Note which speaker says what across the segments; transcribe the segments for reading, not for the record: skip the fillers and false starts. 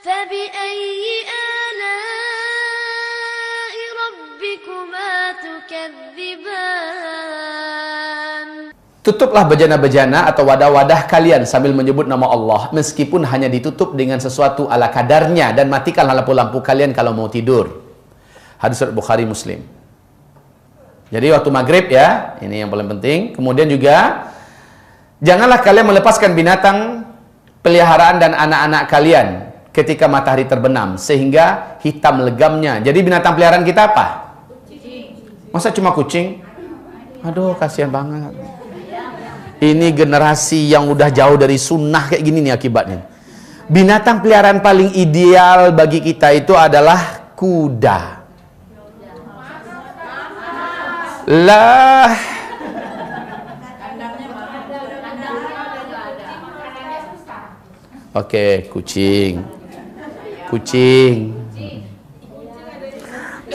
Speaker 1: فبأي آلاء ربكما تكذبان.
Speaker 2: Tutuplah bejana-bejana atau wadah-wadah kalian sambil menyebut nama Allah, meskipun hanya ditutup dengan sesuatu ala kadarnya, dan matikan lampu-lampu kalian kalau mau tidur. Hadis riwayat Bukhari Muslim. Jadi waktu maghrib ya, ini yang paling penting. Kemudian juga janganlah kalian melepaskan binatang peliharaan dan anak-anak kalian ketika matahari terbenam sehingga hitam legamnya. Jadi binatang peliharaan kita apa? Masa cuma kucing? Aduh, kasihan banget. Ini generasi yang udah jauh dari sunnah kayak gini nih akibatnya. Binatang peliharaan paling ideal bagi kita itu adalah kuda. Lah, oke, kucing.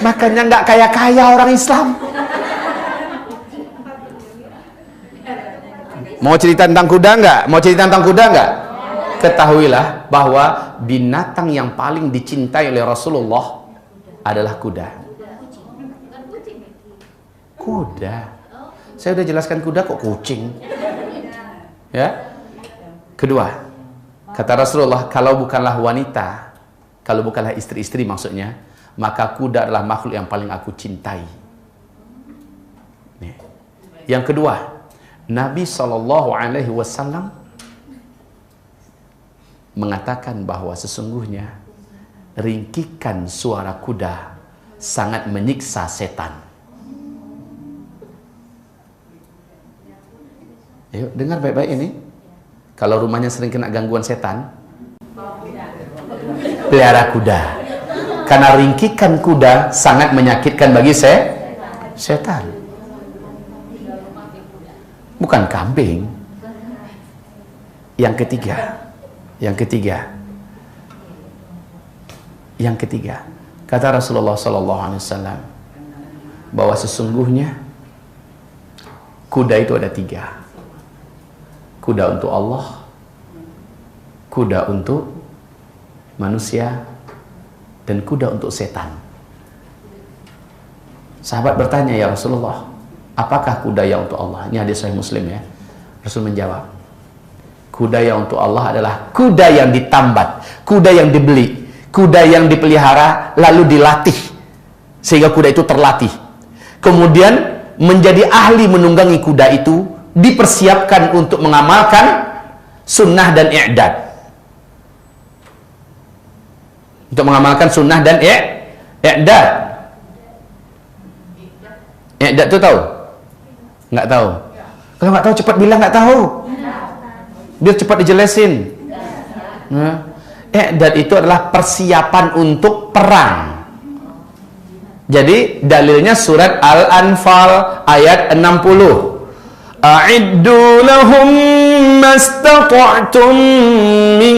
Speaker 2: Makanya nggak kaya-kaya orang Islam. Mau cerita tentang kuda nggak? Ketahuilah bahwa binatang yang paling dicintai oleh Rasulullah adalah kuda. Saya udah jelaskan kuda kok kucing. Ya. Kedua, kata Rasulullah, kalau bukanlah wanita, kalau bukanlah istri-istri maksudnya, maka kuda adalah makhluk yang paling aku cintai. Nih. Yang kedua, Nabi SAW mengatakan bahwa sesungguhnya ringkikan suara kuda sangat menyiksa setan. Yuk, dengar baik-baik ini. Kalau rumahnya sering kena gangguan setan, pelihara kuda. Karena ringkikan kuda sangat menyakitkan bagi setan. Bukan kambing. Yang ketiga, kata Rasulullah SAW bahwa sesungguhnya kuda itu ada 3. Kuda untuk Allah, kuda untuk manusia, dan kuda untuk setan. Sahabat bertanya, ya Rasulullah, apakah kuda yang untuk Allah? Ini hadis Sahih Muslim ya. Rasul menjawab, kuda yang untuk Allah adalah kuda yang ditambat, kuda yang dibeli, kuda yang dipelihara lalu dilatih sehingga kuda itu terlatih, kemudian menjadi ahli menunggangi kuda itu, dipersiapkan untuk mengamalkan sunnah dan i'dad. Untuk mengamalkan sunnah dan i'dad. I'dad itu tahu? Nggak tahu. Kalau nggak tahu cepat bilang nggak tahu, biar cepat dijelasin. I'dad itu adalah persiapan untuk perang. Jadi dalilnya surat Al-Anfal ayat 60. A'iddu lahum mastata'tum min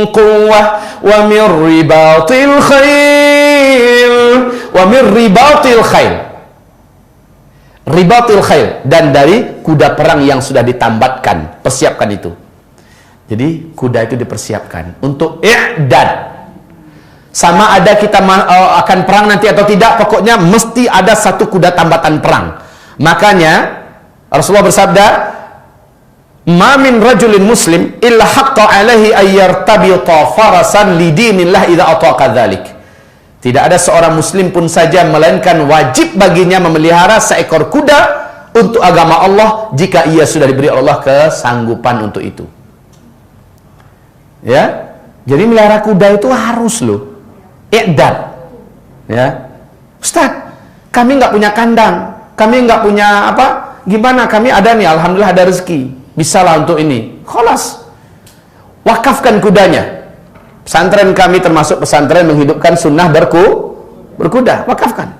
Speaker 2: quwwah wa min ribatil khail. Ribatil khail, dan dari kuda perang yang sudah ditambatkan, persiapkan itu. Jadi kuda itu dipersiapkan untuk i'dad. Sama ada kita akan perang nanti atau tidak, pokoknya mesti ada satu kuda tambatan perang. Makanya Rasulullah bersabda, "Ma min rajulin muslim illa haqqa alaihi ayyartabita farasan lidinillah idza ataqa dzalik." Tidak ada seorang muslim pun saja melainkan wajib baginya memelihara seekor kuda untuk agama Allah jika ia sudah diberi Allah kesanggupan untuk itu. Ya. Jadi melihara kuda itu harus loh. I'dad. Ya. Ustaz, kami nggak punya kandang, kami nggak punya apa? Gimana? Kami ada nih, alhamdulillah ada rezeki, bisalah untuk ini. Khalas, wakafkan kudanya. Pesantren kami termasuk pesantren menghidupkan sunnah berkuda. Wakafkan.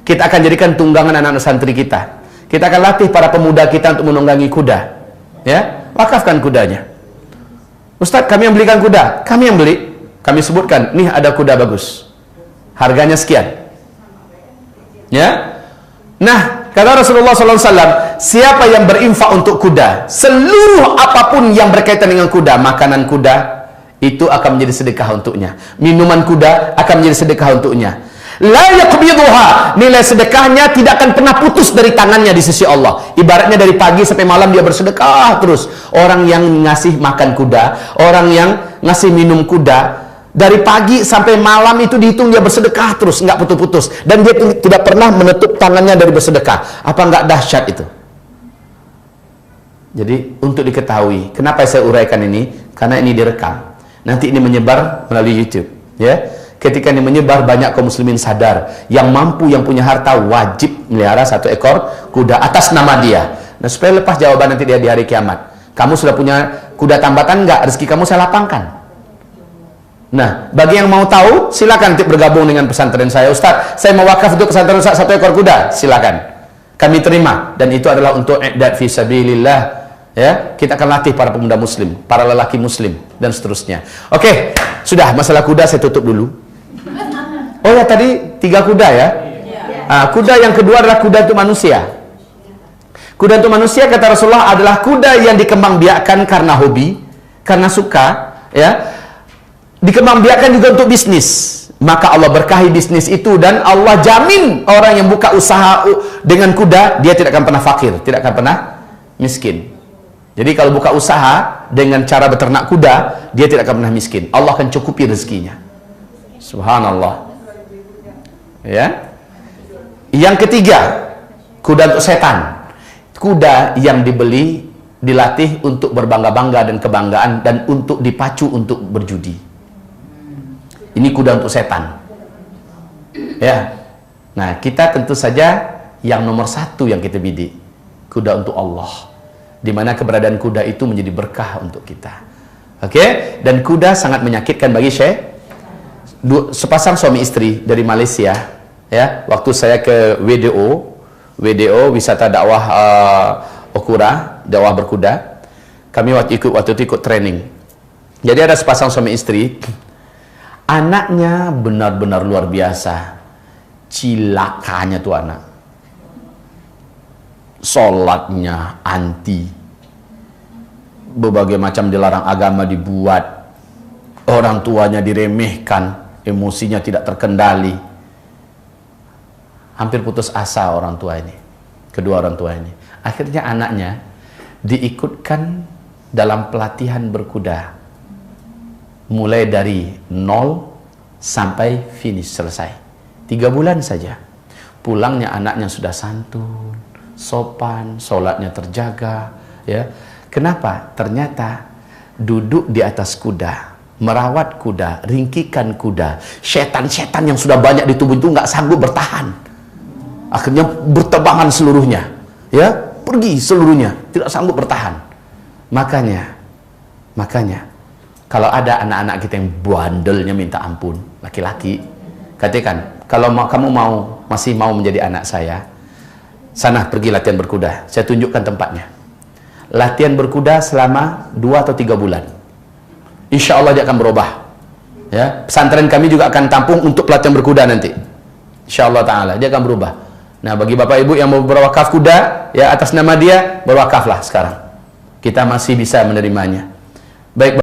Speaker 2: Kita akan jadikan tunggangan anak-anak santri kita. Kita akan latih para pemuda kita untuk menunggangi kuda. Ya, wakafkan kudanya. Ustaz, kami yang belikan kuda. Kami yang beli. Kami sebutkan, nih ada kuda bagus, harganya sekian. Ya. Nah, kata Rasulullah SAW, siapa yang berinfak untuk kuda, seluruh apapun yang berkaitan dengan kuda, makanan kuda, itu akan menjadi sedekah untuknya. Minuman kuda akan menjadi sedekah untuknya. La yaqbiduha, nilai sedekahnya tidak akan pernah putus dari tangannya di sisi Allah. Ibaratnya dari pagi sampai malam dia bersedekah terus. Orang yang ngasih makan kuda, orang yang ngasih minum kuda, dari pagi sampai malam itu dihitung dia bersedekah terus, nggak putus-putus. Dan dia tidak pernah menutup tangannya dari bersedekah. Apa nggak dahsyat itu? Jadi untuk diketahui, kenapa saya uraikan ini? Karena ini direkam. Nanti ini menyebar melalui YouTube, ya. Ketika ini menyebar, banyak kaum muslimin sadar, yang mampu, yang punya harta wajib melihara 1 ekor kuda atas nama dia. Nah, supaya lepas jawaban nanti dia di hari kiamat. Kamu sudah punya kuda tambatan enggak? Rezeki kamu saya lapangkan. Nah, bagi yang mau tahu, silakan nanti bergabung dengan pesantren saya. Ustaz, saya mau wakaf untuk pesantren Ustaz 1 ekor kuda. Silakan. Kami terima, dan itu adalah untuk i'dad fi sabilillah. Ya, kita akan latih para pemuda muslim, para lelaki muslim, dan seterusnya. Oke, sudah, masalah kuda saya tutup dulu. Oh ya, tadi 3 kuda ya. Kuda yang kedua adalah kuda untuk manusia. Kuda untuk manusia, kata Rasulullah, adalah kuda yang dikembangbiakkan karena hobi, karena suka, ya. Dikembangbiakkan juga untuk bisnis. Maka Allah berkahi bisnis itu, dan Allah jamin orang yang buka usaha dengan kuda, dia tidak akan pernah fakir, tidak akan pernah miskin. Jadi kalau buka usaha dengan cara beternak kuda, dia tidak akan pernah miskin. Allah akan cukupi rezekinya. Subhanallah. Ya. Yang ketiga, kuda untuk setan. Kuda yang dibeli, dilatih untuk berbangga-bangga dan kebanggaan, dan untuk dipacu untuk berjudi. Ini kuda untuk setan. Ya. Nah, kita tentu saja yang nomor 1 yang kita bidik, kuda untuk Allah. Di mana keberadaan kuda itu menjadi berkah untuk kita. Oke? Dan kuda sangat menyakitkan bagi Syekh. Sepasang suami istri dari Malaysia, ya, waktu saya ke WDO wisata dakwah Okura, dakwah berkuda. Kami waktu itu ikut training. Jadi ada sepasang suami istri, anaknya benar-benar luar biasa. Cilakanya tuh anak. Sholatnya anti, berbagai macam dilarang agama dibuat, orang tuanya diremehkan, emosinya tidak terkendali. Hampir putus asa orang tua ini, kedua orang tua ini. Akhirnya anaknya diikutkan dalam pelatihan berkuda, mulai dari 0 sampai finish selesai. 3 bulan saja. Pulangnya anaknya sudah santun, sopan, sholatnya terjaga, ya. Kenapa? Ternyata duduk di atas kuda, merawat kuda, ringkikan kuda, setan-setan yang sudah banyak di tubuh itu nggak sanggup bertahan, akhirnya bertebangan seluruhnya, ya, pergi seluruhnya, tidak sanggup bertahan. Makanya kalau ada anak-anak kita yang bandelnya minta ampun, laki-laki, katakan, kalau kamu masih mau menjadi anak saya, sana pergi latihan berkuda, saya tunjukkan tempatnya. Latihan berkuda selama 2 atau 3 bulan. Insya Allah dia akan berubah. Ya, pesantren kami juga akan tampung untuk pelatihan berkuda nanti. Insya Allah Ta'ala, dia akan berubah. Nah, bagi bapak ibu yang mau berwakaf kuda, ya atas nama dia, berwakaflah sekarang. Kita masih bisa menerimanya. Baik.